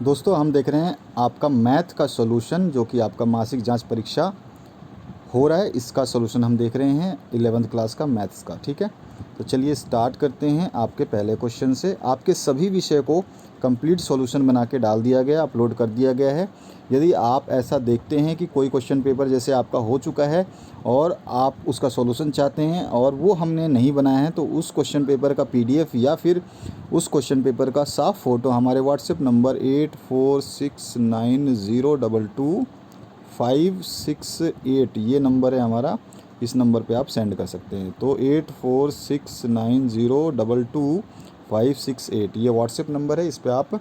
दोस्तों हम देख रहे हैं आपका मैथ का सॉल्यूशन जो कि आपका मासिक जांच परीक्षा हो रहा है, इसका सॉल्यूशन हम देख रहे हैं 11th क्लास का मैथ्स का। ठीक है, तो चलिए स्टार्ट करते हैं आपके पहले क्वेश्चन से। आपके सभी विषय को कंप्लीट सॉल्यूशन बना के डाल दिया गया, अपलोड कर दिया गया है। यदि आप ऐसा देखते हैं कि कोई क्वेश्चन पेपर जैसे आपका हो चुका है और आप उसका सॉल्यूशन चाहते हैं और वो हमने नहीं बनाया है, तो उस क्वेश्चन पेपर का PDF या फिर उस क्वेश्चन पेपर का साफ फ़ोटो हमारे व्हाट्सएप नंबर 8469022568 ये नंबर है हमारा, इस नंबर पे आप सेंड कर सकते हैं। तो 8469022568 ये व्हाट्सएप नंबर है, इस पे आप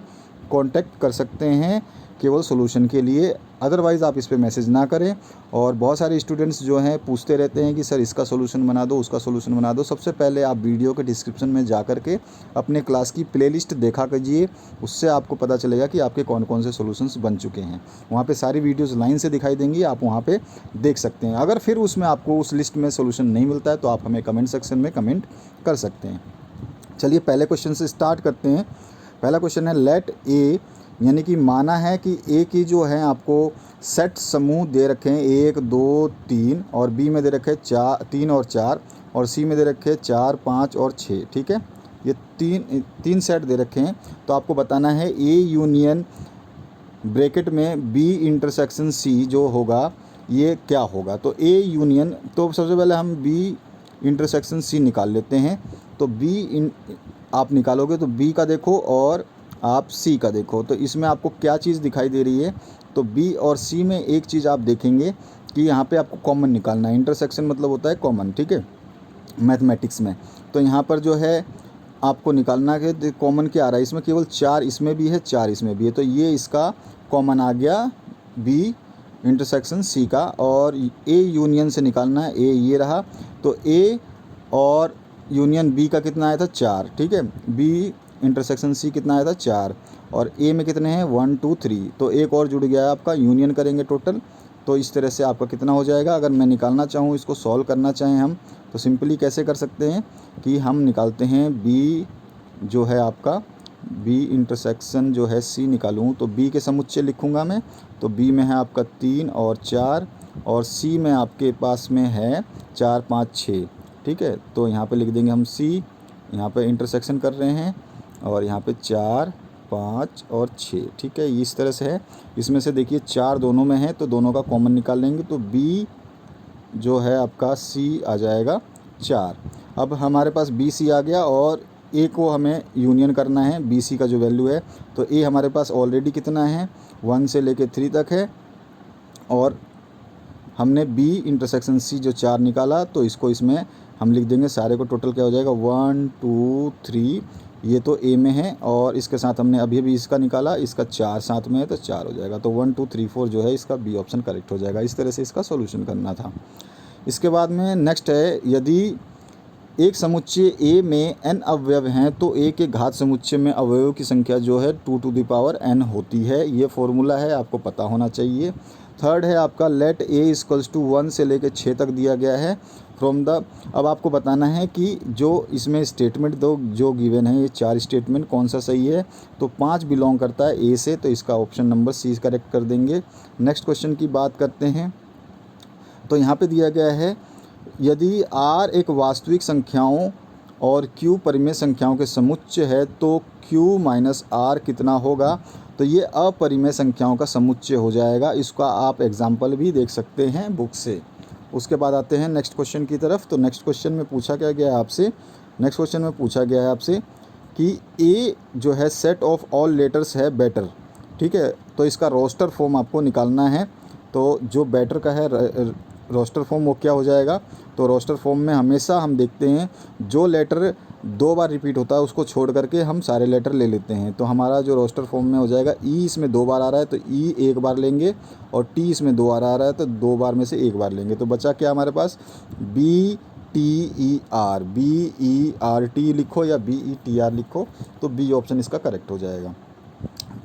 कांटेक्ट कर सकते हैं केवल सॉल्यूशन के लिए। अदरवाइज़ आप इस पे मैसेज ना करें। और बहुत सारे स्टूडेंट्स जो हैं पूछते रहते हैं कि सर इसका सॉल्यूशन बना दो, उसका सॉल्यूशन बना दो। सबसे पहले आप वीडियो के डिस्क्रिप्शन में जा कर के अपने क्लास की प्लेलिस्ट देखा कीजिए, उससे आपको पता चलेगा कि आपके कौन कौन से सॉल्यूशंस बन चुके हैं। वहाँ पे सारी वीडियोज़ लाइन से दिखाई देंगी, आप वहाँ पे देख सकते हैं। अगर फिर उसमें आपको उस लिस्ट में सॉल्यूशन नहीं मिलता है तो आप हमें कमेंट सेक्शन में कमेंट कर सकते हैं। चलिए पहले क्वेश्चन से स्टार्ट करते हैं। पहला क्वेश्चन है लेट ए, यानी कि माना है कि ए की जो है आपको सेट समूह दे रखे हैं 1 2 3 और बी में दे रखे हैं 3 और 4 और सी में दे रखे हैं 4 5 और 6। ठीक है, ये तीन सेट दे रखे हैं। तो आपको बताना है ए यूनियन ब्रैकेट में बी इंटरसेक्शन सी जो होगा ये क्या होगा। तो ए यूनियन, तो सबसे पहले हम बी इंटरसेक्शन सी निकाल लेते हैं। तो आप निकालोगे तो बी का देखो और आप सी का देखो, तो इसमें आपको क्या चीज़ दिखाई दे रही है। तो बी और सी में एक चीज़ आप देखेंगे कि यहाँ पे आपको कॉमन निकालना है। इंटरसेक्शन मतलब होता है कॉमन, ठीक है, मैथमेटिक्स में। तो यहाँ पर जो है आपको निकालना है कॉमन क्या आ रहा है, इसमें केवल 4 इसमें भी है 4 इसमें भी है, तो ये इसका कॉमन आ गया बी इंटरसेक्शन सी का। और ए यूनियन से निकालना है, ए ये रहा, तो ए और यूनियन बी का कितना आया था 4। ठीक है, बी इंटरसेक्शन सी कितना आया था 4 और ए में कितने हैं 1 2 3, तो एक और जुड़ गया है आपका, यूनियन करेंगे टोटल। तो इस तरह से आपका कितना हो जाएगा। अगर मैं निकालना चाहूँ, इसको सॉल्व करना चाहें हम, तो सिंपली कैसे कर सकते हैं कि हम निकालते हैं बी जो है आपका, बी इंटरसेक्शन जो है सी निकालूँ तो बी के समुच्चय लिखूँगा मैं। तो बी में है आपका 3 और 4 और सी में आपके पास में है 4 5 6। ठीक है, तो यहाँ पे लिख देंगे हम सी, यहाँ पे इंटरसेक्शन कर रहे हैं और यहाँ पे 4 5 और 6। ठीक है, इस तरह से है। इसमें से देखिए 4 दोनों में है तो दोनों का कॉमन निकाल लेंगे, तो बी जो है आपका सी आ जाएगा 4। अब हमारे पास बी सी आ गया और ए को हमें यूनियन करना है बी सी का जो वैल्यू है। तो ए हमारे पास ऑलरेडी कितना है 1 से लेके 3 तक है और हमने बी इंटरसेक्शन सी जो 4 निकाला, तो इसको इसमें हम लिख देंगे, सारे को टोटल क्या हो जाएगा 1 2 3, ये तो ए में है और इसके साथ हमने अभी अभी इसका निकाला, इसका 4 साथ में है तो 4 हो जाएगा। तो 1 2 3 4 जो है इसका बी ऑप्शन करेक्ट हो जाएगा। इस तरह से इसका सॉल्यूशन करना था। इसके बाद में नेक्स्ट है, यदि एक समुच्चय ए में n अवयव हैं तो ए के घात समुच्चय में अवयवों की संख्या जो है 2 टू द पावर n होती है। ये फॉर्मूला है, आपको पता होना चाहिए। थर्ड है आपका लेट ए इक्वल्स टू 1 से लेकर 6 तक दिया गया है फ्रॉम द। अब आपको बताना है कि जो इसमें स्टेटमेंट दो जो गिवन है, ये 4 स्टेटमेंट कौन सा सही है। तो 5 बिलोंग करता है ए से, तो इसका ऑप्शन नंबर सी करेक्ट कर देंगे। नेक्स्ट क्वेश्चन की बात करते हैं। तो यहाँ पे दिया गया है, यदि r एक वास्तविक संख्याओं और q परिमेय संख्याओं के समुच्चय है तो q माइनस r कितना होगा। तो ये अपरिमेय संख्याओं का समुच्चय हो जाएगा। इसका आप एग्जाम्पल भी देख सकते हैं बुक से। उसके बाद आते हैं नेक्स्ट क्वेश्चन की तरफ। तो नेक्स्ट क्वेश्चन में पूछा क्या गया है आपसे, नेक्स्ट क्वेश्चन में पूछा गया है आपसे कि a जो है सेट ऑफ ऑल लेटर्स है बेटर। ठीक है, तो इसका रोस्टर फॉर्म आपको निकालना है। तो जो बेटर का है रोस्टर फॉर्म वो क्या हो जाएगा। तो रोस्टर फॉर्म में हमेशा हम देखते हैं जो लेटर 2 बार रिपीट होता है उसको छोड़ करके हम सारे लेटर ले लेते हैं। तो हमारा जो रोस्टर फॉर्म में हो जाएगा, ई इसमें 2 बार आ रहा है तो ई 1 बार लेंगे और टी इसमें 2 बार आ रहा है तो 2 बार में से 1 बार लेंगे। तो बचा क्या हमारे पास, B T E R, B E R T लिखो या बी ई टी आर लिखो, तो बी ऑप्शन इसका करेक्ट हो जाएगा।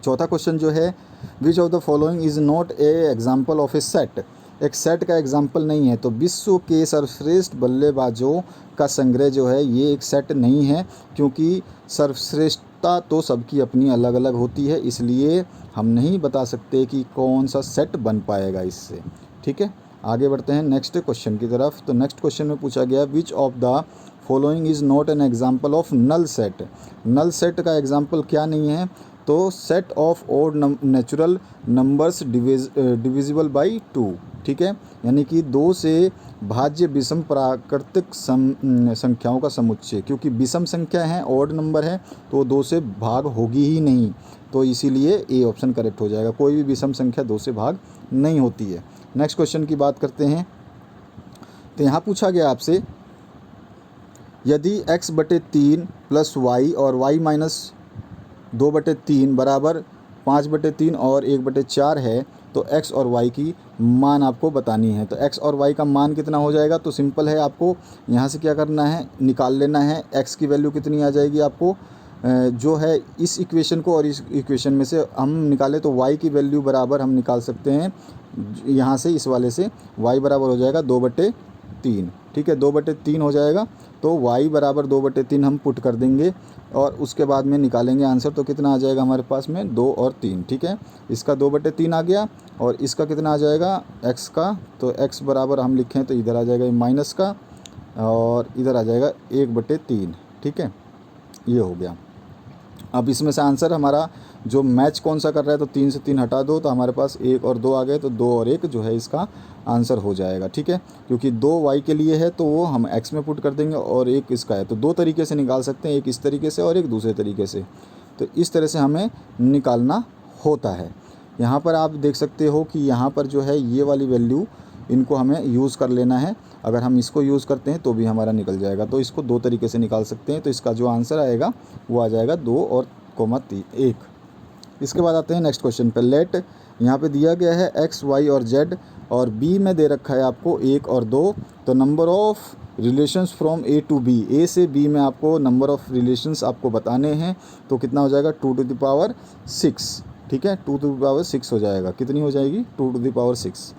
चौथा क्वेश्चन जो है, विच of the following is not a example of A set. एक सेट का एग्जाम्पल नहीं है। तो विश्व के सर्वश्रेष्ठ बल्लेबाजों का संग्रह जो है ये एक सेट नहीं है, क्योंकि सर्वश्रेष्ठता तो सबकी अपनी अलग अलग होती है, इसलिए हम नहीं बता सकते कि कौन सा सेट बन पाएगा इससे। ठीक है, आगे बढ़ते हैं नेक्स्ट क्वेश्चन की तरफ। तो नेक्स्ट क्वेश्चन में पूछा गया which of the following is not an example of null set. Null set का एग्जाम्पल क्या नहीं है? तो set of odd natural numbers divisible by 2। ठीक है, यानी कि 2 से भाज्य विषम प्राकृतिक संख्याओं का समुच्चय, क्योंकि विषम संख्या है, ओड नंबर है, तो 2 से भाग होगी ही नहीं, तो इसीलिए ए ऑप्शन करेक्ट हो जाएगा। कोई भी विषम संख्या 2 से भाग नहीं होती है। नेक्स्ट क्वेश्चन की बात करते हैं। तो यहाँ पूछा गया आपसे, यदि x/3 प्लस y और y माइनस 2/3 बराबर 5/3 और 1/4 है, तो x और y की मान आपको बतानी है। तो x और y का मान कितना हो जाएगा? तो सिंपल है, आपको यहाँ से क्या करना है, निकाल लेना है। x की वैल्यू कितनी आ जाएगी आपको, जो है इस इक्वेशन को और इस इक्वेशन में से हम निकालें तो y की वैल्यू बराबर हम निकाल सकते हैं यहाँ से, इस वाले से y बराबर हो जाएगा 2/3। ठीक है, 2/3 हो जाएगा, तो y बराबर 2/3 हम पुट कर देंगे और उसके बाद में निकालेंगे आंसर। तो कितना आ जाएगा हमारे पास में 2 और 3। ठीक है, इसका 2/3 आ गया और इसका कितना आ जाएगा x का, तो x बराबर हम लिखें तो इधर आ जाएगा माइनस का और इधर आ जाएगा 1/3। ठीक है, ये हो गया। अब इसमें से आंसर हमारा जो मैच कौन सा कर रहा है, तो 3 से 3 हटा दो तो हमारे पास 1 और 2 आ गए, तो 2 और 1 जो है इसका आंसर हो जाएगा। ठीक है, क्योंकि 2 y के लिए है तो वो हम x में पुट कर देंगे और 1 इसका है, तो 2 तरीके से निकाल सकते हैं, एक इस तरीके से और एक दूसरे तरीके से। तो इस तरह से हमें निकालना होता है। यहाँ पर आप देख सकते हो कि यहाँ पर जो है ये वाली वैल्यू, इनको हमें यूज़ कर लेना है। अगर हम इसको यूज़ करते हैं तो भी हमारा निकल जाएगा। तो इसको 2 तरीके से निकाल सकते हैं। तो इसका जो आंसर आएगा वो आ जाएगा 2 और 1। इसके बाद आते हैं नेक्स्ट क्वेश्चन पर। लेट यहाँ पे दिया गया है x, y और z और b में दे रखा है आपको 1 और 2। तो number of relations from a to b, a से b में आपको नंबर ऑफ़ रिलेशंस आपको बताने हैं। तो कितना हो जाएगा 2⁶। ठीक है, 2⁶ हो जाएगा। कितनी हो जाएगी 2⁶।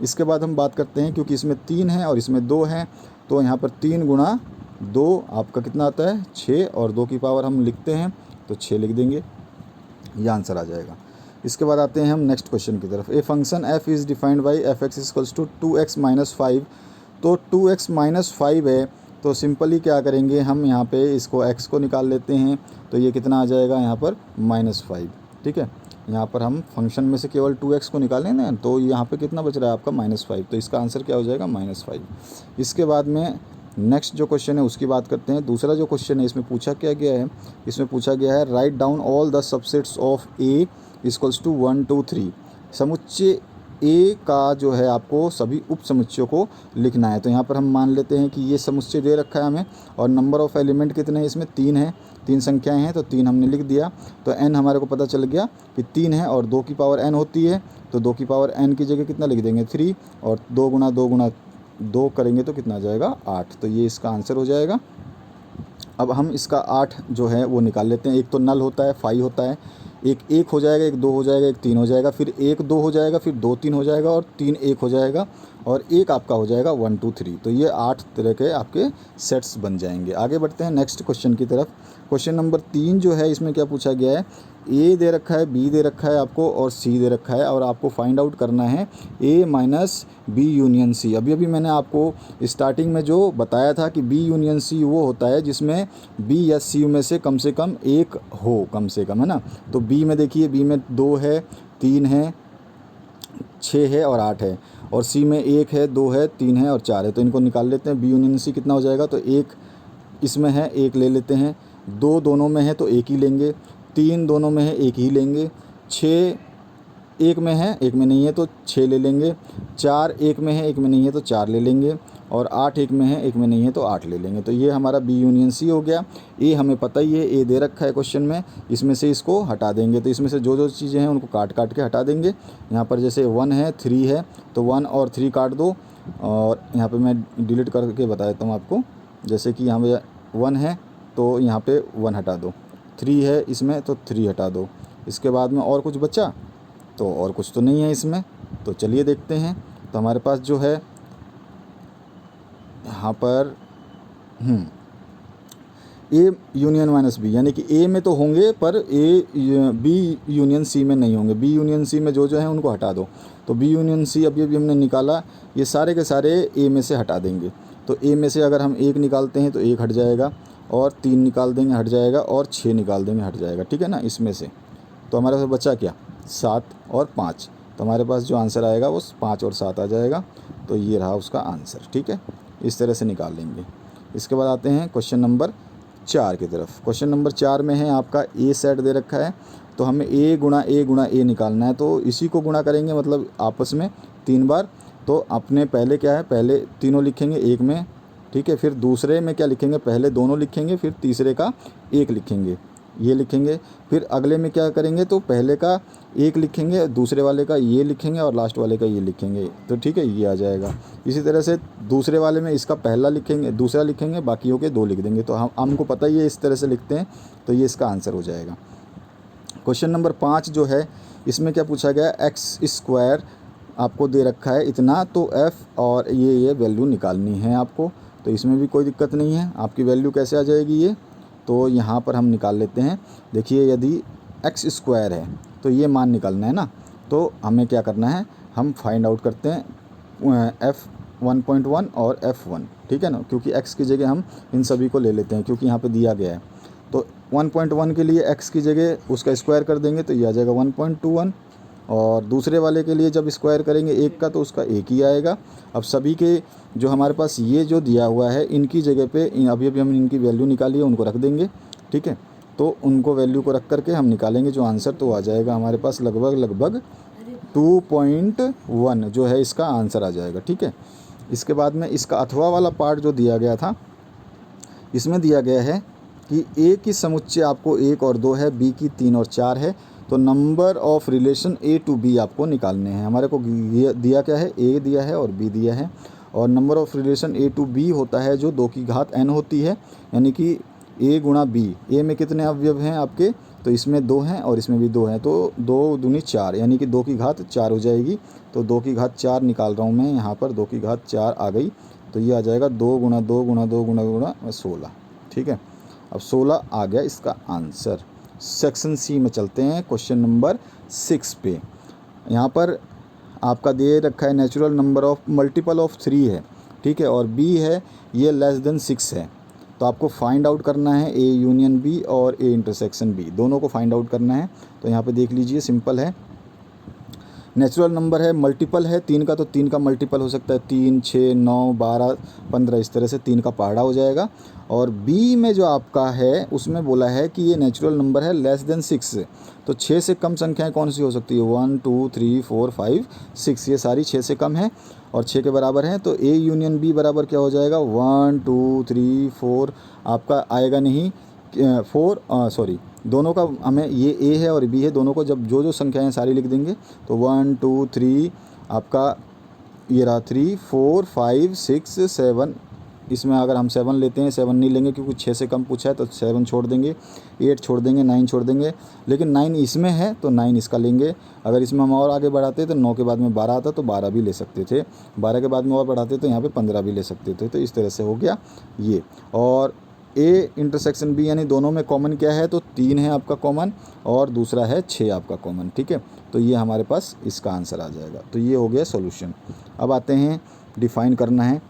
इसके बाद हम बात करते हैं, क्योंकि इसमें 3 है और इसमें 2 है, तो यहाँ पर 3 गुणा 2 आपका कितना आता है 6 और 2 की पावर हम लिखते हैं तो 6 लिख देंगे, ये आंसर आ जाएगा। इसके बाद आते हैं हम नेक्स्ट क्वेश्चन की तरफ। A function f is defined by f(x) = 2x - 5। तो 2x - 5 है, तो सिंपली क्या करेंगे हम यहाँ पे इसको x को निकाल लेते हैं। तो ये कितना आ जाएगा यहाँ पर -5। ठीक है, यहाँ पर हम फंक्शन में से केवल 2x को निकालें ना, तो यहाँ पे कितना बच रहा है आपका -5। तो इसका आंसर क्या हो जाएगा -5। इसके बाद में नेक्स्ट जो क्वेश्चन है उसकी बात करते हैं। दूसरा जो क्वेश्चन है इसमें पूछा क्या गया है, इसमें पूछा गया है write down all the subsets of A = 1 2 3। समुच्चय A का जो है आपको सभी उप समुच्चयों को लिखना है। तो यहाँ पर हम मान लेते हैं कि ये समुच्चय दे रखा है हमें और नंबर ऑफ़ एलिमेंट कितने हैं इसमें 3 है, 3 संख्याएं हैं, तो 3 हमने लिख दिया। तो n हमारे को पता चल गया कि 3 है और 2 की पावर n होती है, तो 2 की पावर n की जगह कितना लिख देंगे 3 और 2 गुणा 2 गुणा 2 करेंगे तो कितना आ जाएगा 8। तो ये इसका आंसर हो जाएगा। अब हम इसका 8 जो है वो निकाल लेते हैं। एक तो नल होता है, 5 होता है, एक 1 हो जाएगा, एक 2 हो जाएगा, एक 3 हो जाएगा, फिर 1 2 हो जाएगा, फिर 2 3 हो जाएगा और 3 1 हो जाएगा और एक आपका हो जाएगा 1 2 3। तो ये 8 तरह के आपके सेट्स बन जाएंगे। आगे बढ़ते हैं नेक्स्ट क्वेश्चन की तरफ। क्वेश्चन नंबर 3 जो है इसमें क्या पूछा गया है, ए दे रखा है, बी दे रखा है आपको और सी दे रखा है और आपको फाइंड आउट करना है A - B यूनियन सी। अभी मैंने आपको स्टार्टिंग में जो बताया था कि B यूनियन सी वो होता है जिसमें B या C में से कम एक हो, कम से कम, है ना। तो B में देखिए, B में 2 है, 3 है, 6 है और 8 है, और C में 1 है, 2 है, 3 है और 4 है। तो इनको निकाल लेते हैं। B यूनियन C कितना हो जाएगा, तो 1 इसमें है, 1 ले लेते हैं, 2 दोनों में है तो 1 ही लेंगे, 3 दोनों में है 1 ही लेंगे, 6 1 में है 1 में नहीं है तो 6 ले लेंगे, 4 1 में है 1 में नहीं है तो 4 ले लेंगे और 8 1 में है 1 में नहीं है तो 8 ले लेंगे। तो ये हमारा B यूनियन C हो गया। ए हमें पता ही है, ए दे रखा है क्वेश्चन में, इसमें से इसको हटा देंगे। तो इसमें से जो जो चीज़ें हैं उनको काट के हटा देंगे। यहाँ पर जैसे 1 है, 3 है, तो 1 और 3 काट दो और यहाँ पर मैं डिलीट करके बता देता हूँ आपको। जैसे कि यहाँ पे 1 है तो यहाँ पे 1 हटा दो, 3 है इसमें तो 3 हटा दो। इसके बाद में और कुछ बचा, तो और कुछ तो नहीं है इसमें, तो चलिए देखते हैं। तो हमारे पास जो है यहाँ पर ए यूनियन माइनस बी, यानी कि ए में तो होंगे पर ए बी यूनियन सी में नहीं होंगे। बी यूनियन सी में जो जो है उनको हटा दो। तो बी यूनियन सी अभी अभी हमने निकाला, ये सारे के सारे ए में से हटा देंगे। तो ए में से अगर हम 1 निकालते हैं तो 1 हट जाएगा, और 3 निकाल देंगे हट जाएगा, और 6 निकाल देंगे हट जाएगा, ठीक है ना, इसमें से। तो हमारे पास बचा क्या, 7 और 5। तो हमारे पास जो आंसर आएगा वो 5 और 7 आ जाएगा। तो ये रहा उसका आंसर, ठीक है, इस तरह से निकाल लेंगे। इसके बाद आते हैं क्वेश्चन नंबर 4 की तरफ। क्वेश्चन नंबर 4 में है आपका ए सेट दे रखा है, तो हमें ए गुणा ए निकालना है। तो इसी को गुणा करेंगे, मतलब आपस में 3 बार। तो अपने पहले क्या है, पहले तीनों लिखेंगे एक में, ठीक है, फिर दूसरे में क्या लिखेंगे, पहले दोनों लिखेंगे, फिर तीसरे का 1 लिखेंगे, ये लिखेंगे। फिर अगले में क्या करेंगे, तो पहले का 1 लिखेंगे, दूसरे वाले का ये लिखेंगे, और लास्ट वाले का ये लिखेंगे। तो ठीक है, ये आ जाएगा। इसी तरह से दूसरे वाले में इसका पहला लिखेंगे, दूसरा लिखेंगे, बाकियों के 2 लिख देंगे। तो हमको पता ही है इस तरह से लिखते हैं, तो ये इसका आंसर हो जाएगा। क्वेश्चन नंबर 5 जो है, इसमें क्या पूछा गया, एक्स स्क्वायर आपको दे रखा है इतना, तो एफ़ और ये वैल्यू निकालनी है आपको। तो इसमें भी कोई दिक्कत नहीं है, आपकी वैल्यू कैसे आ जाएगी ये, तो यहाँ पर हम निकाल लेते हैं। देखिए, यदि एक्स स्क्वायर है तो ये मान निकालना है ना, तो हमें क्या करना है, हम फाइंड आउट करते हैं F1.1 और F1, ठीक है ना, क्योंकि x की जगह हम इन सभी को ले लेते हैं, क्योंकि यहाँ पे दिया गया है। तो 1.1 के लिए x की जगह उसका स्क्वायर कर देंगे, तो ये आ जाएगा 1.21, और दूसरे वाले के लिए जब स्क्वायर करेंगे 1 का, तो उसका 1 ही आएगा। अब सभी के जो हमारे पास ये जो दिया हुआ है, इनकी जगह पे अभी अभी हम इनकी वैल्यू निकाली है, उनको रख देंगे, ठीक है। तो उनको वैल्यू को रख करके हम निकालेंगे जो आंसर, तो आ जाएगा हमारे पास लगभग 2.1 जो है इसका आंसर आ जाएगा, ठीक है। इसके बाद में इसका अथवा वाला पार्ट जो दिया गया था, इसमें दिया गया है कि ए की समुच्चय आपको 1 और 2 है, बी की 3 और 4 है। तो number of relation A to B आपको निकालने हैं। हमारे को दिया क्या है, ए दिया है और बी दिया है, और number of relation A to B होता है जो 2 की घात n होती है, यानी कि ए गुणा बी। ए में कितने अवयव हैं आपके, तो इसमें 2 हैं और इसमें भी 2 हैं, तो 2 दूनी 4, यानी कि 2 की घात 4 हो जाएगी। तो 2 की घात 4 निकाल रहा हूँ मैं यहाँ पर, 2 की घात 4 आ गई, तो ये आ जाएगा 2 गुणा 2 गुणा 2 गुणा 16, ठीक है। अब 16 आ गया इसका आंसर। सेक्शन सी में चलते हैं, क्वेश्चन नंबर 6 पे। यहाँ पर आपका दे रखा है natural number of multiple of 3 है, ठीक है, और बी है ये लेस देन 6 है। तो आपको फाइंड आउट करना है ए यूनियन बी और ए इंटरसेक्शन बी, दोनों को फाइंड आउट करना है। तो यहाँ पे देख लीजिए, सिंपल है, नेचुरल नंबर है, मल्टीपल है 3 का, तो 3 का मल्टीपल हो सकता है 3, 6, 9, 12, 15, इस तरह से 3 का पहाड़ा हो जाएगा। और बी में जो आपका है उसमें बोला है कि ये नेचुरल नंबर है लेस देन 6, तो 6 से कम संख्याएं कौन सी हो सकती है, 1, 2, 3, 4, 5, 6, ये सारी 6 से कम है और 6 के बराबर है। तो ए यूनियन बी बराबर क्या हो जाएगा, 1, 2, 3, 4 आपका आएगा नहीं, 4 सॉरी, दोनों का हमें ये ए है और बी है, दोनों को जब जो संख्याएं सारी लिख देंगे, तो 1, 2, 3 आपका ये रहा 3, 4, 5, 6, 7, इसमें अगर हम 7 लेते हैं, 7 नहीं लेंगे क्योंकि 6 से कम पूछा है, तो 7 छोड़ देंगे, 8 छोड़ देंगे, 9 छोड़ देंगे, लेकिन 9 इसमें है तो 9 इसका लेंगे। अगर इसमें हम और आगे बढ़ाते तो 9 के बाद में 12 आता तो 12 भी ले सकते थे, 12 के बाद में और बढ़ाते तो यहाँ पे 15 भी ले सकते थे। तो इस तरह से हो गया ये। और ए इंटरसेक्शन बी यानी दोनों में कॉमन क्या है, तो 3 है आपका कॉमन और दूसरा है 6 आपका कॉमन, ठीक है। तो ये हमारे पास इसका आंसर आ जाएगा। तो ये हो गया सॉल्यूशन। अब आते हैं डिफ़ाइन करना है,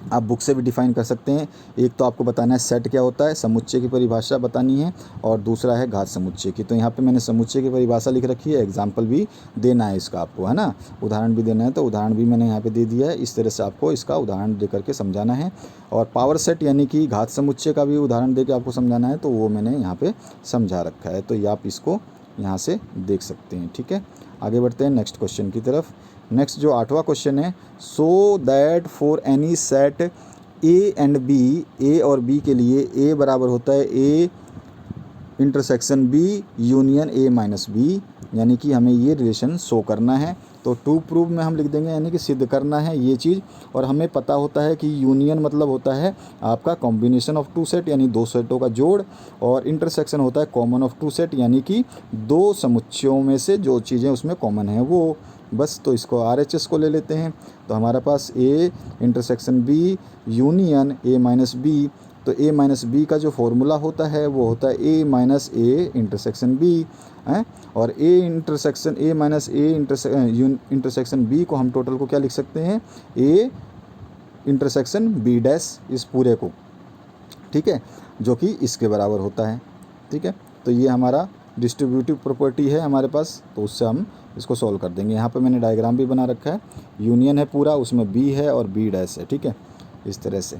आप बुक से भी डिफ़ाइन कर सकते हैं। एक तो आपको बताना है सेट क्या होता है, समुच्चय की परिभाषा बतानी है, और दूसरा है घात समुच्चय की। तो यहाँ पे मैंने समुच्चय की परिभाषा लिख रखी है, एग्जाम्पल भी देना है इसका आपको, है ना, उदाहरण भी देना है, तो उदाहरण भी मैंने यहाँ पे दे दिया है। इस तरह से आपको इसका उदाहरण दे करके समझाना है, और पावर सेट यानी कि घात समुच्चय का भी उदाहरण दे के आपको समझाना है, तो वो मैंने यहाँ पर समझा रखा है। तो ये आप इसको यहाँ से देख सकते हैं, ठीक है। आगे बढ़ते हैं नेक्स्ट क्वेश्चन की तरफ। नेक्स्ट जो 8वां क्वेश्चन है, so that for any set A and B, A और बी के लिए ए बराबर होता है A intersection B union A minus B, यानी कि हमें ये रिलेशन शो करना है। तो टू प्रूव में हम लिख देंगे, यानी कि सिद्ध करना है ये चीज़। और हमें पता होता है कि यूनियन मतलब होता है आपका कॉम्बिनेशन ऑफ 2 सेट यानी 2 सेटों का जोड़, और इंटरसेक्शन होता है कॉमन ऑफ 2 सेट यानी कि 2 समुच्चयों में से जो चीज़ें उसमें कॉमन हैं वो। बस। तो इसको RHS को ले लेते हैं, तो हमारे पास A intersection B union A minus B। तो A माइनस B का जो फॉर्मूला होता है वो होता है A minus A intersection B है। और A minus A intersection B को हम टोटल को क्या लिख सकते हैं, A इंटरसेक्शन B डैश इस पूरे को, ठीक है, जो कि इसके बराबर होता है। ठीक है, तो ये हमारा डिस्ट्रीब्यूटिव प्रॉपर्टी है हमारे पास, तो उससे हम इसको सॉल्व कर देंगे। यहाँ पे मैंने डायग्राम भी बना रखा है, यूनियन है पूरा, उसमें B है और B डैश है। ठीक है, इस तरह से।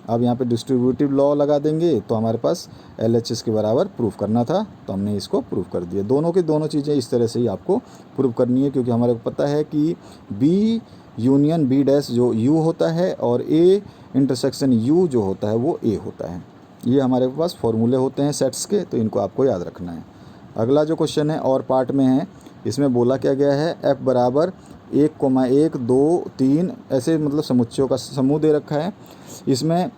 अब यहाँ पे डिस्ट्रीब्यूटिव लॉ लगा देंगे, तो हमारे पास LHS के बराबर प्रूफ करना था, तो हमने इसको प्रूफ कर दिया। दोनों की दोनों चीज़ें इस तरह से ही आपको प्रूफ करनी है, क्योंकि हमारे को पता है कि B यूनियन B डैश जो U होता है और A इंटरसेक्शन U जो होता है वो A होता है। ये हमारे पास फॉर्मूले होते हैं सेट्स के, तो इनको आपको याद रखना है। अगला जो क्वेश्चन है और पार्ट में है, इसमें बोला क्या गया है, f बराबर 1,1 2 3 ऐसे मतलब समुच्चयों का समूह दे रखा है। इसमें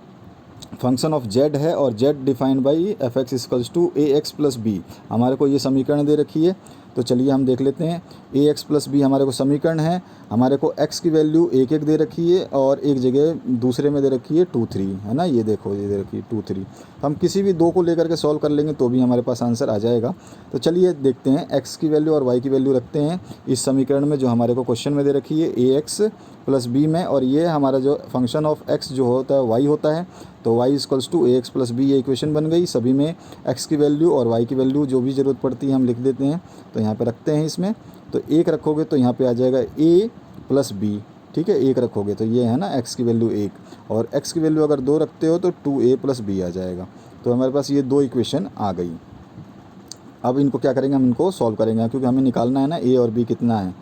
फंक्शन ऑफ z है और z defined by fx equals to ax plus b। हमारे को ये समीकरण दे रखी है, तो चलिए हम देख लेते हैं। ax प्लस b हमारे को समीकरण है। हमारे को x की वैल्यू 1,1 दे रखी है और एक जगह दूसरे में दे रखी है 2,3, है ना, ये देखो ये दे रखी है 2,3। हम किसी भी दो को लेकर के सॉल्व कर लेंगे तो भी हमारे पास आंसर आ जाएगा। तो चलिए देखते हैं, x की वैल्यू और y की वैल्यू रखते हैं इस समीकरण में जो हमारे को क्वेश्चन में दे रखी है ax प्लस b में, और ये हमारा जो फंक्शन ऑफ x जो होता है y होता है, तो y equals to ax plus b, ये इक्वेशन बन गई। सभी में x की वैल्यू और y की वैल्यू जो भी ज़रूरत पड़ती है हम लिख देते हैं, तो यहाँ पे रखते हैं इसमें। तो 1 रखोगे तो यहाँ पे आ जाएगा a प्लस b, ठीक है, 1 रखोगे तो ये है ना x की वैल्यू 1, और x की वैल्यू अगर 2 रखते हो तो 2a प्लस b आ जाएगा। तो हमारे पास ये 2 इक्वेशन आ गई। अब इनको क्या करेंगे, हम इनको सॉल्व करेंगे, क्योंकि हमें निकालना है ना a और b कितना है।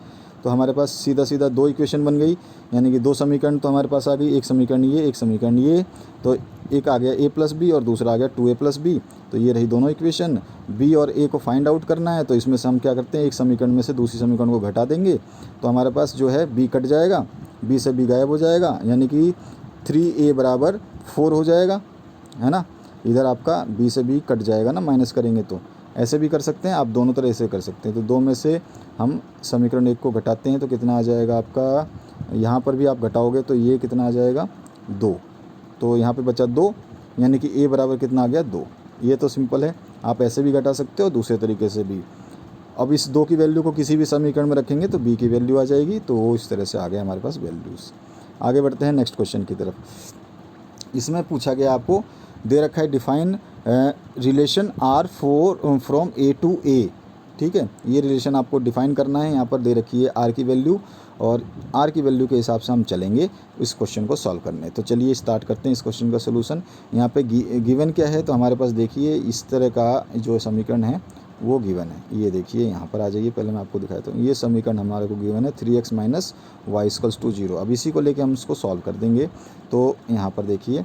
तो हमारे पास सीधा सीधा 2 इक्वेशन बन गई, यानी कि 2 समीकरण तो हमारे पास आ गई, एक समीकरण ये, एक समीकरण ये। तो एक आ गया a प्लस बी और दूसरा आ गया 2a प्लस बी। तो ये रही दोनों इक्वेशन। b और a को फाइंड आउट करना है, तो इसमें से हम क्या करते हैं, एक समीकरण में से दूसरी समीकरण को घटा देंगे, तो हमारे पास जो है b कट जाएगा, b से b गायब हो जाएगा, यानी कि 3a बराबर 4 हो जाएगा, है ना। इधर आपका b से b कट जाएगा ना, माइनस करेंगे तो ऐसे भी कर सकते हैं आप, दोनों तरह से कर सकते हैं। तो 2 में से हम समीकरण 1 को घटाते हैं तो कितना आ जाएगा आपका, यहाँ पर भी आप घटाओगे तो ये कितना आ जाएगा 2, तो यहाँ पे बचा 2, यानी कि a बराबर कितना आ गया 2। ये तो सिंपल है, आप ऐसे भी घटा सकते हो, दूसरे तरीके से भी। अब इस 2 की वैल्यू को किसी भी समीकरण में रखेंगे तो b की वैल्यू आ जाएगी, तो वो इस तरह से आ गया हमारे पास वैल्यूज़। आगे बढ़ते हैं नेक्स्ट क्वेश्चन की तरफ। इसमें पूछा गया, आपको दे रखा है define relation R from A to A, ठीक है। ये रिलेशन आपको डिफाइन करना है, यहाँ पर दे रखी है R की वैल्यू, और R की वैल्यू के हिसाब से हम चलेंगे इस क्वेश्चन को सॉल्व करने। तो चलिए स्टार्ट करते हैं इस क्वेश्चन का सोल्यूशन। यहाँ पे गिवन क्या है, तो हमारे पास देखिए इस तरह का जो समीकरण है वो गिवन है। ये देखिए यहाँ पर आ जाइए, पहले मैं आपको दिखाता हूँ। ये समीकरण हमारे को गिवन है 3x minus Y equals to 0। अब इसी को लेके हम इसको सॉल्व कर देंगे। तो यहाँ पर देखिए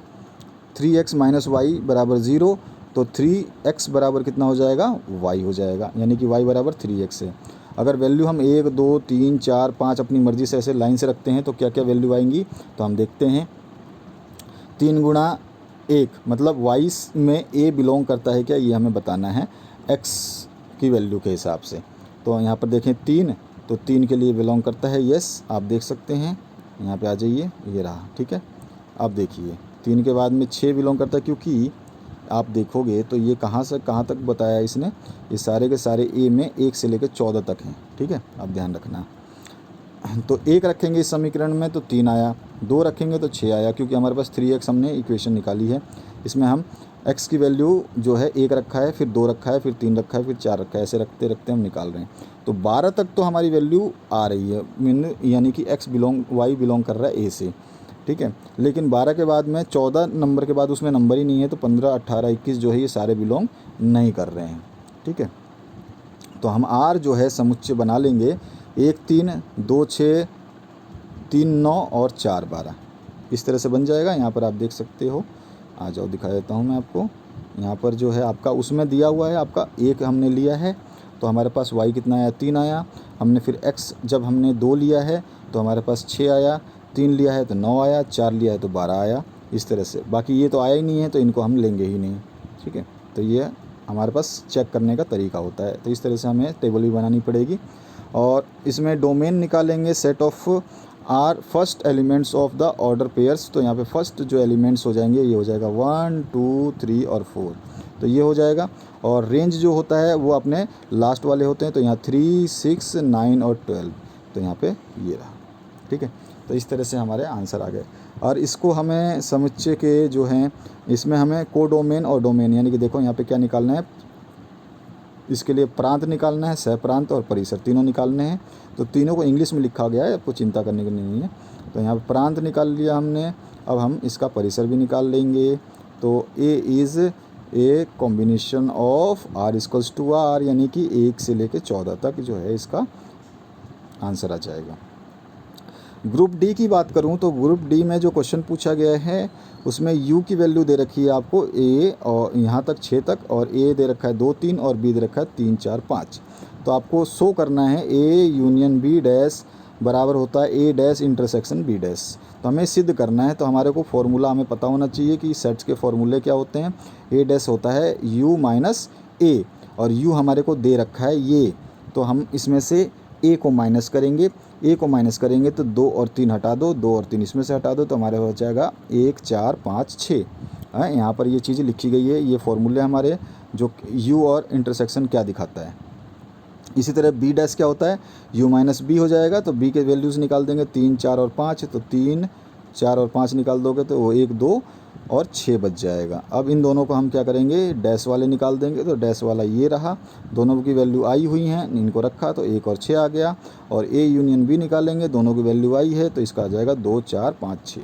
3x माइनस वाई बराबर 0, तो 3x बराबर कितना हो जाएगा, y हो जाएगा, यानी कि y बराबर 3x है। अगर वैल्यू हम 1 2 3 4 5 अपनी मर्ज़ी से ऐसे लाइन से रखते हैं तो क्या क्या वैल्यू आएंगी, तो हम देखते हैं। 3 गुणा 1 मतलब y में a बिलोंग करता है क्या, ये हमें बताना है x की वैल्यू के हिसाब से। तो यहाँ पर देखें 3, तो 3 के लिए बिलोंग करता है, यस आप देख सकते हैं, यहाँ पे आ जाइए, ये रहा, ठीक है। अब देखिए 3 के बाद में 6 बिलोंग करता है, क्योंकि आप देखोगे तो ये कहाँ से कहाँ तक बताया इसने, ये सारे के सारे a में 1 से लेकर 14 तक हैं, ठीक है, आप ध्यान रखना। तो 1 रखेंगे इस समीकरण में तो 3 आया, 2 रखेंगे तो 6 आया, क्योंकि हमारे पास 3x हमने इक्वेशन निकाली है। इसमें हम x की वैल्यू जो है 1 रखा है, फिर 2 रखा है, फिर 3 रखा है, फिर 4 रखा है, ऐसे रखते रखते हम निकाल रहे हैं। तो 12 तक तो हमारी वैल्यू आ रही है, यानी कि y बिलोंग कर रहा है a से, ठीक है। लेकिन 12 के बाद में 14 नंबर के बाद उसमें नंबर ही नहीं है, तो 15 18 21 जो है ये सारे बिलोंग नहीं कर रहे हैं, ठीक है। तो हम R जो है समुच्चय बना लेंगे 1 3 2 6 3 9 और 4 12, इस तरह से बन जाएगा। यहाँ पर आप देख सकते हो, आ जाओ दिखा देता हूँ मैं आपको। यहाँ पर जो है आपका उसमें दिया हुआ है, आपका 1 हमने लिया है तो हमारे पास y कितना आया, 3 आया। हमने फिर x जब हमने 2 लिया है तो हमारे पास 6 आया, 3 लिया है तो 9 आया, 4 लिया है तो 12 आया, इस तरह से। बाकी ये तो आया ही नहीं है तो इनको हम लेंगे ही नहीं, ठीक है। तो ये हमारे पास चेक करने का तरीका होता है, तो इस तरह से हमें टेबल भी बनानी पड़ेगी। और इसमें डोमेन निकालेंगे set of R first elements of the order pairs. तो यहाँ पे फर्स्ट जो एलिमेंट्स हो जाएंगे ये हो जाएगा 1 2 3 और 4, तो ये हो जाएगा। और रेंज जो होता है वो अपने लास्ट वाले होते हैं, तो यहाँ 3 6 9 और 12, तो यहाँ पे ये रहा। ठीक है, तो इस तरह से हमारे आंसर आ गए। और इसको हमें समुच्चय के जो हैं इसमें हमें कोडोमेन और डोमेन, यानी कि देखो यहाँ पे क्या निकालना है, इसके लिए प्रांत निकालना है, सह प्रांत और परिसर तीनों निकालने हैं। तो तीनों को इंग्लिश में लिखा गया है, आपको चिंता करने की नहीं है। तो यहाँ पर प्रांत निकाल लिया हमने, अब हम इसका परिसर भी निकाल लेंगे। तो a is a combination of R equals to R, यानी कि 1 से लेकर 14 तक जो है इसका आंसर आ जाएगा। ग्रुप डी की बात करूं तो ग्रुप डी में जो क्वेश्चन पूछा गया है उसमें यू की वैल्यू दे रखी है आपको ए और यहाँ तक 6 तक, और ए दे रखा है 2 3 और बी दे रखा है 3 4 5। तो आपको शो करना है ए यूनियन बी डैश बराबर होता है ए डैश इंटरसेक्शन बी डैश। तो हमें सिद्ध करना है, तो हमारे को फॉर्मूला हमें पता होना चाहिए कि सेट्स के फॉर्मूले क्या होते हैं। ए डैश होता है यू माइनस ए, और यू हमारे को दे रखा है ये, तो हम इसमें से ए को माइनस करेंगे। ए को माइनस करेंगे तो 2 और 3 हटा दो, 2 और 3 इसमें से हटा दो, तो हमारे हो जाएगा 1 4 5 6। यहाँ पर ये चीज़ लिखी गई है, ये फॉर्मूले हमारे जो यू और इंटरसेक्शन क्या दिखाता है। इसी तरह बी डैश क्या होता है, यू माइनस बी हो जाएगा। तो बी के वैल्यूज़ निकाल देंगे 3 4 और 5, तो 3 4 और 5 निकाल दोगे तो वो 1 2 और 6 बच जाएगा। अब इन दोनों को हम क्या करेंगे, डैश वाले निकाल देंगे। तो डैश वाला ये रहा, दोनों की वैल्यू आई हुई हैं, इनको रखा तो 1 और 6 आ गया। और ए यूनियन बी निकालेंगे, दोनों की वैल्यू आई है, तो इसका आ जाएगा 2 4 5 6।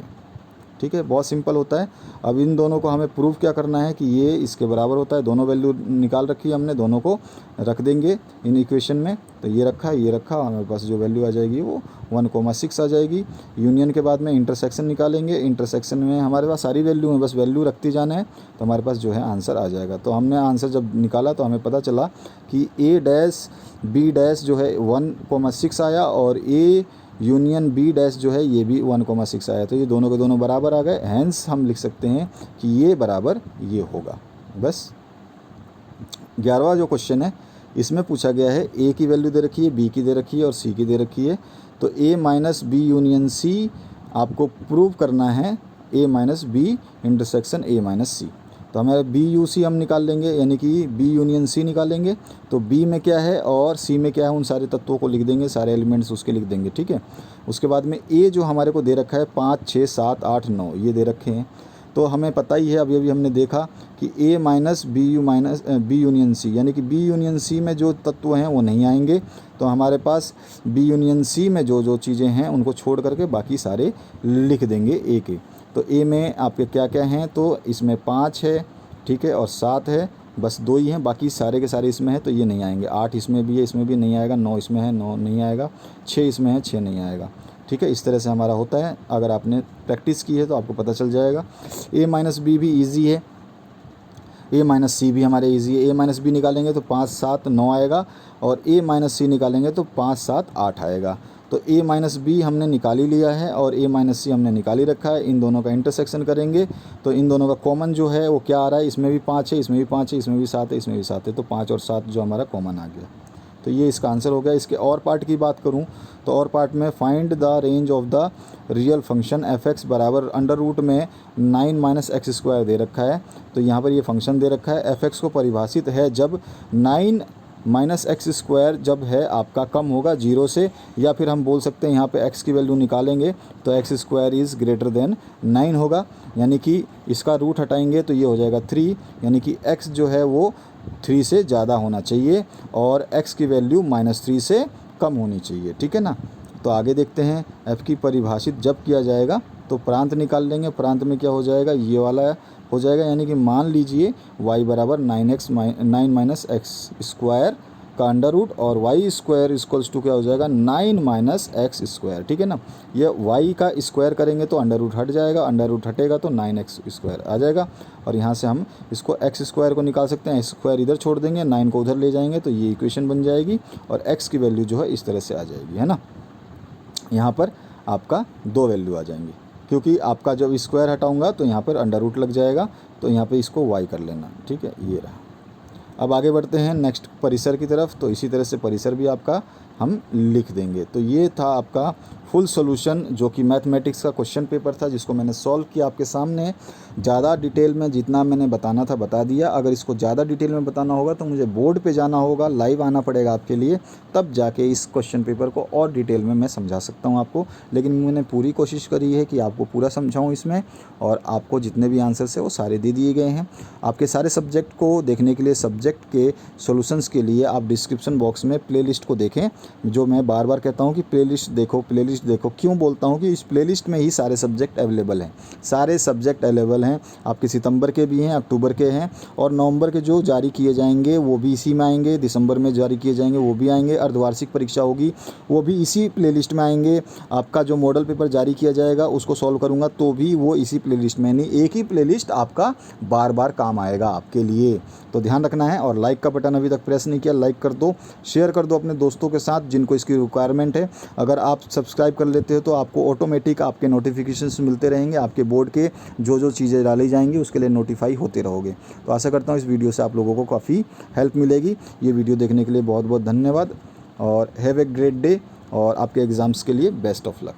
ठीक है, बहुत सिंपल होता है। अब इन दोनों को हमें प्रूव क्या करना है कि ये इसके बराबर होता है। दोनों वैल्यू निकाल रखी है हमने, दोनों को रख देंगे इन इक्वेशन में। तो ये रखा, ये रखा, हमारे पास जो वैल्यू आ जाएगी वो 1,6 आ जाएगी। यूनियन के बाद में इंटरसेक्शन निकालेंगे, इंटरसेक्शन में हमारे पास सारी वैल्यू है, बस वैल्यू रखती जाना है, तो हमारे पास जो है आंसर आ जाएगा। तो हमने आंसर जब निकाला तो हमें पता चला कि ए डैश बी डैश जो है 1,6 आया, और ए यूनियन बी डैश जो है ये भी 1,6 आया। तो ये दोनों के दोनों बराबर आ गए, हैंस हम लिख सकते हैं कि ये बराबर ये होगा। बस 11वां जो क्वेश्चन है इसमें पूछा गया है ए की वैल्यू दे रखी है, बी की दे रखी है और सी की दे रखी है। तो A minus B union C आपको प्रूव करना है, A minus B intersection A minus C. तो हमारे बी यू सी हम निकाल लेंगे, यानी कि बी यूनियन सी निकालेंगे। तो बी में क्या है और सी में क्या है, उन सारे तत्वों को लिख देंगे, सारे एलिमेंट्स उसके लिख देंगे। ठीक है, उसके बाद में ए जो हमारे को दे रखा है 5 6 7 8 9 ये दे रखे हैं। तो हमें पता ही है, अभी अभी हमने देखा कि A minus B U minus B union C, यानी कि बी यूनियन सी में जो तत्व हैं वो नहीं आएंगे। तो हमारे पास बी यूनियन सी में जो जो चीज़ें हैं उनको छोड़ करके बाकी सारे लिख देंगे ए के। तो ए में आपके क्या क्या हैं, तो इसमें 5 है, ठीक है, और 7 है, बस 2 ही हैं, बाकी सारे के सारे इसमें है, तो ये नहीं आएंगे। 8 इसमें भी है, इसमें भी नहीं आएगा। 9 इसमें है, 9 नहीं आएगा। 6 इसमें है, 6 नहीं आएगा। ठीक है, इस तरह से हमारा होता है। अगर आपने प्रैक्टिस की है तो आपको पता चल जाएगा। ए माइनस बी भी ईजी है, ए माइनस सी भी हमारे ईजी है। ए माइनस बी निकालेंगे तो 5 7 9 आएगा, और ए माइनस सी निकालेंगे तो 5 7 8 आएगा। तो ए माइनस बी हमने निकाल ही लिया है और ए माइनस सी हमने निकाल ही रखा है। इन दोनों का इंटरसेक्शन करेंगे तो इन दोनों का कॉमन जो है वो क्या आ रहा है, इसमें भी 5 है, इसमें भी 5 है, इसमें भी 7 है, इसमें भी 7 है। तो 5 और 7 जो हमारा कॉमन आ गया, तो ये इसका आंसर हो गया। इसके और पार्ट की बात करूं तो और पार्ट में find the range of the real function F x बराबर अंडर रूट में 9 माइनस एक्स स्क्वायर दे रखा है। तो यहाँ पर ये फंक्शन दे रखा है। एफ एक्स को परिभाषित है जब 9 माइनस एक्स स्क्वायर जब है आपका कम होगा 0 से, या फिर हम बोल सकते हैं यहाँ पे x की वैल्यू निकालेंगे तो x square is greater than 9 होगा, यानी कि इसका रूट हटाएंगे तो ये हो जाएगा 3, यानी कि x जो है वो 3 से ज़्यादा होना चाहिए और x की वैल्यू -3 से कम होनी चाहिए। ठीक है ना। तो आगे देखते हैं f की परिभाषित जब किया जाएगा तो प्रांत निकाल लेंगे। प्रांत में क्या हो जाएगा, ये वाला हो जाएगा, यानी कि मान लीजिए y बराबर 9 माइनस एक्स स्क्वायर का अंडर रूट और वाई स्क्वायर इक्वल्स टू क्या हो जाएगा 9 माइनस एक्स स्क्वायर। ठीक है ना। ये y का स्क्वायर करेंगे तो अंडर रूट हट जाएगा, अंडर रूट हटेगा तो 9x स्क्वायर आ जाएगा, और यहाँ से हम इसको x स्क्वायर को निकाल सकते हैं। एक्स स्क्वायर इधर छोड़ देंगे, 9 को उधर ले जाएंगे तो ये इक्वेशन बन जाएगी और x की वैल्यू जो है इस तरह से आ जाएगी, है ना। यहाँ पर आपका 2 वैल्यू आ जाएंगी, क्योंकि आपका जब स्क्वायर हटाऊंगा तो यहाँ पर अंडर रूट लग जाएगा, तो यहाँ पे इसको y कर लेना। ठीक है, ये रहा। अब आगे बढ़ते हैं नेक्स्ट परिसर की तरफ। तो इसी तरह से परिसर भी आपका हम लिख देंगे। तो ये था आपका फुल सॉल्यूशन जो कि मैथमेटिक्स का क्वेश्चन पेपर था, जिसको मैंने सॉल्व किया आपके सामने। ज़्यादा डिटेल में जितना मैंने बताना था बता दिया। अगर इसको ज़्यादा डिटेल में बताना होगा तो मुझे बोर्ड पे जाना होगा, लाइव आना पड़ेगा आपके लिए, तब जाके इस क्वेश्चन पेपर को और डिटेल में मैं समझा सकता हूँ आपको। लेकिन मैंने पूरी कोशिश करी है कि आपको पूरा समझाऊँ इसमें, और आपको जितने भी आंसर्स है वो सारे दे दिए गए हैं। आपके सारे सब्जेक्ट को देखने के लिए, सब्जेक्ट के सॉल्यूशंस के लिए आप डिस्क्रिप्शन बॉक्स में प्लेलिस्ट को देखें। जो मैं बार बार कहता हूँ कि प्लेलिस्ट देखो, प्लेलिस्ट देखो। क्यों बोलता हूँ कि इस प्लेलिस्ट में ही सारे सब्जेक्ट अवेलेबल हैं, सारे सब्जेक्ट अवेलेबल हैं। आपके सितंबर के भी हैं, अक्टूबर के हैं, और नवंबर के जो जारी किए जाएंगे वो भी इसी में आएंगे, दिसंबर में जारी किए जाएंगे वो भी आएंगे, अर्धवार्षिक परीक्षा होगी वो भी इसी प्लेलिस्ट में आएंगे। आपका जो मॉडल पेपर जारी किया जाएगा उसको सॉल्व करूँगा तो भी वो इसी प्लेलिस्ट में, नहीं एक ही प्लेलिस्ट आपका बार बार काम आएगा आपके लिए। तो ध्यान रखना है। और लाइक का बटन अभी तक प्रेस नहीं किया, लाइक कर दो, शेयर कर दो अपने दोस्तों के साथ जिनको इसकी रिक्वायरमेंट है। अगर आप सब्सक्राइब कर लेते हो तो आपको ऑटोमेटिक आपके नोटिफिकेशंस मिलते रहेंगे, आपके बोर्ड के जो जो चीज़ें डाली जाएंगी उसके लिए नोटिफाई होते रहोगे। तो आशा करता हूँ इस वीडियो से आप लोगों को काफ़ी हेल्प मिलेगी। ये वीडियो देखने के लिए बहुत बहुत धन्यवाद, और हैव ए ग्रेट डे, और आपके एग्ज़ाम्स के लिए बेस्ट ऑफ लक।